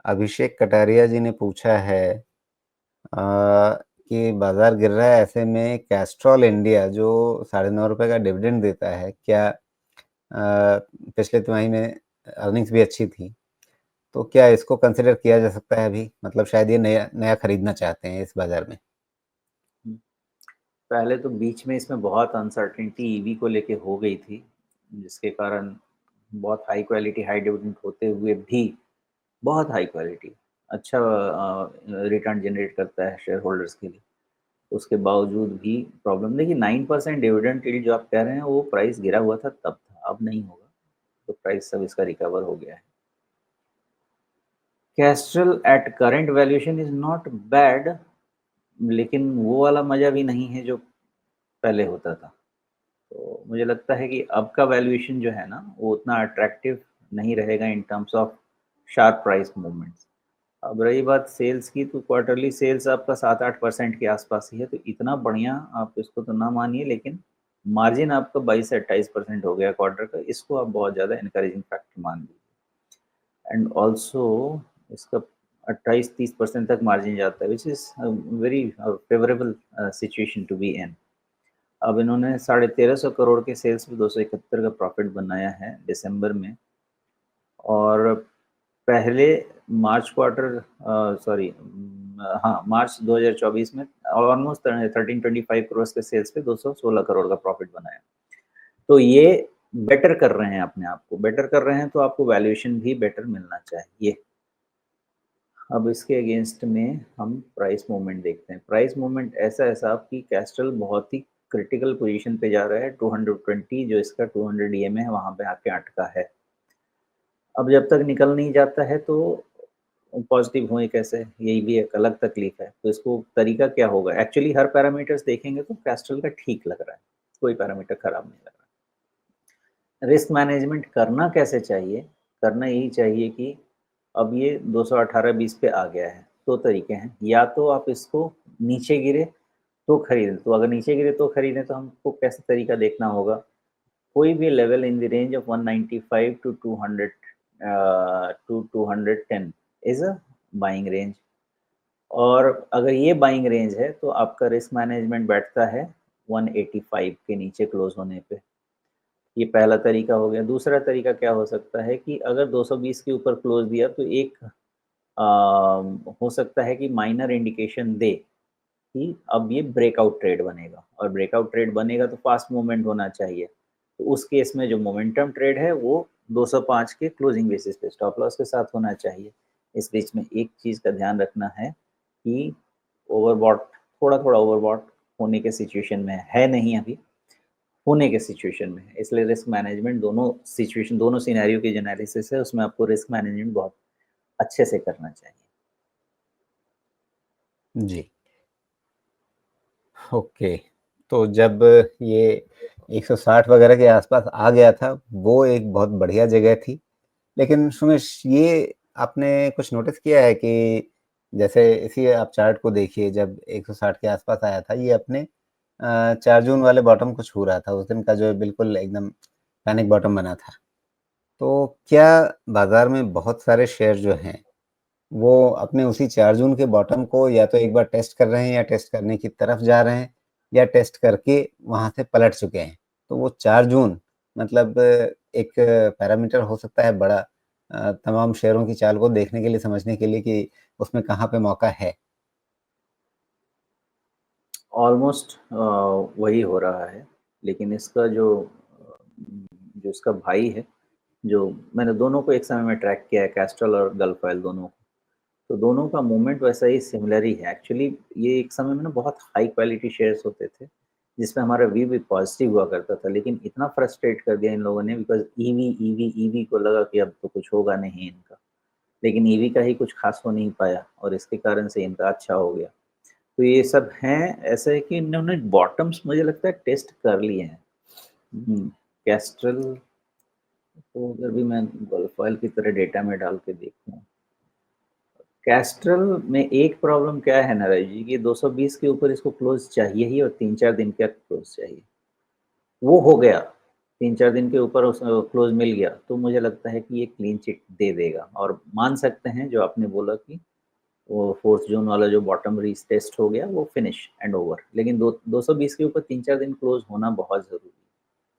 अभिषेक कटारिया जी ने पूछा है कि बाजार गिर रहा है, ऐसे में कैस्ट्रॉल इंडिया जो ₹9.5 का डिविडेंड देता है, क्या पिछले तिमाही में अर्निंग्स भी अच्छी थी, तो क्या इसको कंसिडर किया जा सकता है अभी? मतलब शायद ये नया नया खरीदना चाहते हैं इस बाजार में। पहले तो बीच में इसमें बहुत अनसर्टेनिटी ईवी को लेके हो गई थी, जिसके कारण बहुत हाई क्वालिटी हाई डिविडेंड होते हुए भी बहुत हाई क्वालिटी अच्छा रिटर्न जनरेट करता है शेयर होल्डर्स के लिए, उसके बावजूद भी प्रॉब्लम। देखिए 9% डिविडेंड यील्ड जो आप कह रहे हैं वो प्राइस गिरा हुआ था तब था, अब नहीं होगा। तो प्राइस सब इसका रिकवर हो गया है। Castrol at current valuation is not bad, लेकिन वो वाला मज़ा भी नहीं है जो पहले होता था। तो मुझे लगता है कि अब का वैल्यूएशन जो है ना वो उतना अट्रैक्टिव नहीं रहेगा in terms of sharp price movements. अब रही बात सेल्स की, तो क्वार्टरली सेल्स आपका 7-8% के आसपास ही है, तो इतना बढ़िया आप इसको तो ना मानिए, लेकिन मार्जिन आपका 22 से 28% हो गया क्वार्टर का, इसको आप बहुत ज़्यादा इनकरेजिंग फैक्टर मान लीजिए। एंड ऑल्सो इसका 28-30% तक मार्जिन जाता है, which is very favourable situation to be in. अब इन्होंने 1350 करोड़ के सेल्स पे 271 का प्रॉफिट बनाया है दिसंबर में, और पहले मार्च क्वार्टर सॉरी हाँ मार्च 2024 में ऑलमोस्ट 1325 करोड़ के सेल्स पे 216 करोड़ का प्रॉफिट बनाया। तो ये बेटर कर रहे हैं, अपने आप को बेटर कर रहे हैं, तो आपको वैल्यूएशन भी बेटर मिलना चाहिए। अब इसके अगेंस्ट में हम प्राइस मूवमेंट देखते हैं। प्राइस मूवमेंट ऐसा है साहब कि कैस्ट्रल बहुत ही क्रिटिकल पोजीशन पे जा रहा है। 220 जो इसका 200 ईएमए है वहाँ पे आके अटका है। अब जब तक निकल नहीं जाता है तो पॉजिटिव हुए कैसे, यही भी एक अलग तकलीफ है। तो इसको तरीका क्या होगा? एक्चुअली हर पैरामीटर्स देखेंगे तो कैस्ट्रल का ठीक लग रहा है, कोई पैरामीटर खराब नहीं लग रहा। रिस्क मैनेजमेंट करना कैसे चाहिए? करना यही चाहिए कि अब ये 218-20 पे आ गया है, 2 तरीके हैं। या तो आप इसको नीचे गिरे तो खरीदें, तो अगर नीचे गिरे तो खरीदें, तो हमको कैसे तरीका देखना होगा? कोई भी level in the range of 195 to 200 to 210 is a buying range. और अगर ये बाइंग रेंज है तो आपका रिस्क मैनेजमेंट बैठता है 185 के नीचे क्लोज होने पे। ये पहला तरीका हो गया। दूसरा तरीका क्या हो सकता है कि अगर 220 के ऊपर क्लोज दिया तो एक हो सकता है कि माइनर इंडिकेशन दे कि अब ये ब्रेकआउट ट्रेड बनेगा, और ब्रेकआउट ट्रेड बनेगा तो फास्ट मूवमेंट होना चाहिए। तो उस केस में जो मोमेंटम ट्रेड है वो 205 के क्लोजिंग बेसिस पे स्टॉप लॉस के साथ होना चाहिए। इस बीच में एक चीज़ का ध्यान रखना है कि ओवरबॉट, थोड़ा थोड़ा ओवरबॉट होने के सिचुएशन में है नहीं अभी, होने के सिचुएशन में है। इसलिए रिस्क मैनेजमेंट दोनों सिचुएशन, दोनों सिनेरियो की जो एनालिसिस है उसमें आपको रिस्क मैनेजमेंट बहुत अच्छे से करना चाहिए। जी। ओके। तो जब ये 160 वगैरह के आसपास आ गया था, वो एक बहुत बढ़िया जगह थी। लेकिन सुमेश, ये आपने कुछ नोटिस किया है कि जैसे इसी आप चार्ट को देखिए, जब 160 के आसपास आया था, ये अपने 4 जून वाले बॉटम को छू रहा था, उस दिन का जो बिल्कुल एकदम पैनिक बॉटम बना था। तो क्या बाजार में बहुत सारे शेयर जो हैं, वो अपने उसी 4 जून के बॉटम को या तो एक बार टेस्ट कर रहे हैं, या टेस्ट करने की तरफ जा रहे हैं, या टेस्ट करके वहाँ से पलट चुके हैं? तो वो 4 जून मतलब एक पैरामीटर हो सकता है बड़ा, तमाम शेयरों की चाल को देखने के लिए, समझने के लिए कि उसमें कहाँ पे मौका है। ऑलमोस्ट वही हो रहा है, लेकिन इसका जो इसका भाई है, जो मैंने दोनों को एक समय में ट्रैक किया है, कैस्ट्रल और गल्फ ऑयल दोनों को, तो दोनों का मूवमेंट वैसा ही सिमिलर ही है। एक्चुअली ये एक समय में ना बहुत हाई क्वालिटी शेयर्स होते थे, जिसमें हमारा व्यू भी पॉजिटिव हुआ करता था, लेकिन इतना फ्रस्ट्रेट कर दिया इन लोगों ने, बिकॉज ईवी ईवी ईवी को लगा कि अब तो कुछ होगा नहीं इनका, लेकिन ईवी का ही कुछ खास हो नहीं पाया, और इसके कारण से इनका अच्छा हो गया। तो ये सब हैं, ऐसा है कि इन्होंने बॉटम्स मुझे लगता है टेस्ट कर लिए हैं। कैस्ट्रल को अगर भी मैं गल्फ ऑयल की तरह डेटा में डाल के देखूं, कैस्ट्रल में एक प्रॉब्लम क्या है नरेश जी, कि 220 के ऊपर इसको क्लोज चाहिए ही, और 3-4 दिन का क्लोज चाहिए। वो हो गया, 3-4 दिन के ऊपर उस क्लोज़ मिल गया, तो मुझे लगता है कि ये क्लीन चिट दे देगा और मान सकते हैं जो आपने बोला कि वो 4th ज़ोन वाला जो बॉटम रीस टेस्ट हो गया, वो फिनिश एंड ओवर। लेकिन दो 220 के ऊपर 3-4 दिन क्लोज़ होना बहुत ज़रूरी है।